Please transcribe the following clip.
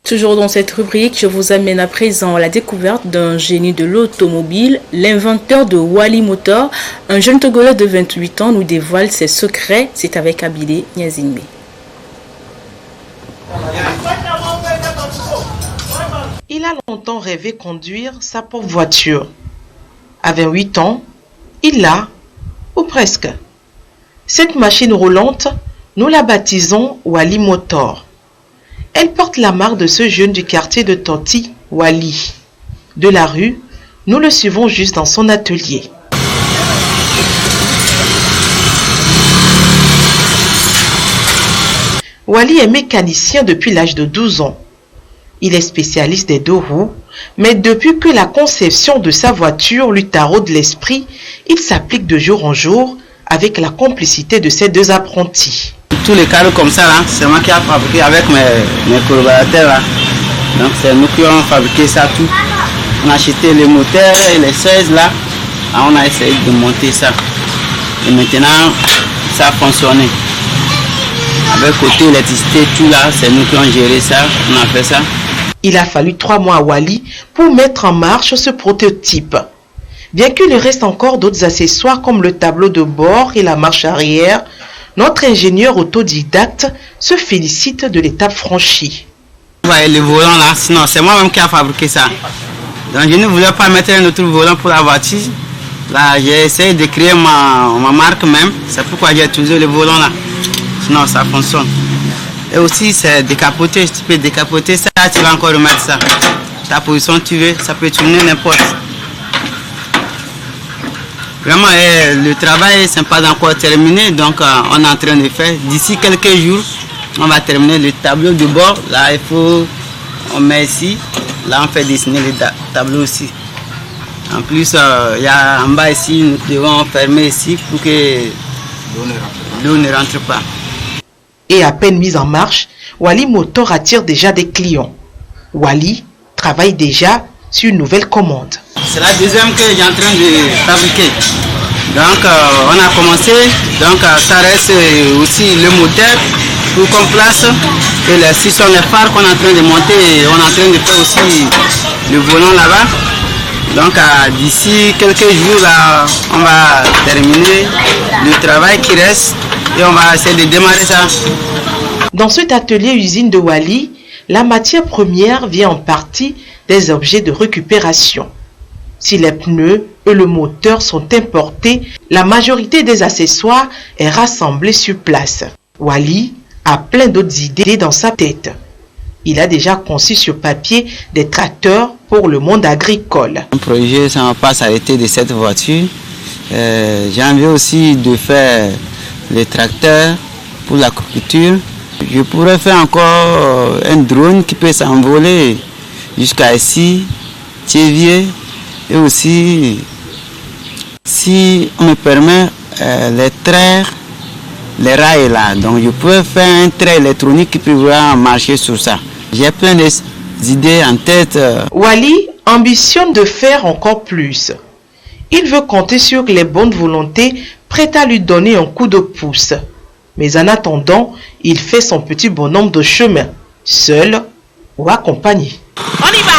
Toujours dans cette rubrique, je vous amène à présent à la découverte d'un génie de l'automobile, l'inventeur de Wally Motor. Un jeune Togolais de 28 ans nous dévoile ses secrets. C'est avec Abidé Niazinme. Il a longtemps rêvé conduire sa propre voiture. À 28 ans, il l'a, ou presque. Cette machine roulante, nous la baptisons Wally Motor. Elle porte la marque de ce jeune du quartier de Toti, Wally. De la rue, nous le suivons juste dans son atelier. Wally est mécanicien depuis l'âge de 12 ans. Il est spécialiste des deux roues, mais depuis que la conception de sa voiture lui taraude l'esprit, il s'applique de jour en jour avec la complicité de ses deux apprentis. Tous les cadres comme ça, là, c'est moi qui ai fabriqué avec mes collaborateurs. Là. Donc c'est nous qui avons fabriqué ça tout. On a acheté les moteurs et les 16 là. On a essayé de monter ça. Et maintenant, ça a fonctionné. Avec côté électricité, tout là, c'est nous qui avons géré ça. On a fait ça. Il a fallu 3 mois à Wally pour mettre en marche ce prototype. Bien qu'il reste encore d'autres accessoires comme le tableau de bord et la marche arrière, notre ingénieur autodidacte se félicite de l'étape franchie. Ouais, le volant là, sinon c'est moi-même qui a fabriqué ça. Donc je ne voulais pas mettre un autre volant pour la voiture. Là, j'ai essayé de créer ma marque même. C'est pourquoi j'ai utilisé le volant là. Sinon ça fonctionne. Et aussi c'est décapoté. Tu peux décapoter ça, tu vas encore remettre ça. Ta position tu veux, ça peut tourner n'importe. Vraiment, le travail n'est pas encore terminé, donc on est en train de faire. D'ici quelques jours, on va terminer le tableau de bord. Là, il faut, on met ici. Là, on fait dessiner le tableau aussi. En plus, il y a en bas ici, nous devons fermer ici pour que l'eau ne rentre pas. Et à peine mise en marche, Wally Motor attire déjà des clients. Wally travaille déjà sur une nouvelle commande. C'est la deuxième que j'ai en train de fabriquer. Donc on a commencé, donc ça reste aussi le moteur pour qu'on place. Et les 6 sont les phares qu'on est en train de monter. On est en train de faire aussi le volant là-bas. Donc d'ici quelques jours, là, on va terminer le travail qui reste et on va essayer de démarrer ça. Dans cet atelier usine de Wally, la matière première vient en partie des objets de récupération. Si les pneus et le moteur sont importés, la majorité des accessoires est rassemblée sur place. Wally a plein d'autres idées dans sa tête. Il a déjà conçu sur papier des tracteurs pour le monde agricole. Un projet, ça ne va pas s'arrêter de cette voiture. J'ai envie aussi de faire les tracteurs pour l'agriculture. Je pourrais faire encore un drone qui peut s'envoler jusqu'à ici, Thiévier. Et aussi, si on me permet, les traits, les rails là, donc je peux faire un trait électronique qui pourra marcher sur ça. J'ai plein d'idées en tête. Wally ambitionne de faire encore plus. Il veut compter sur les bonnes volontés prêtes à lui donner un coup de pouce. Mais en attendant, il fait son petit bonhomme de chemin, seul ou accompagné. On y va!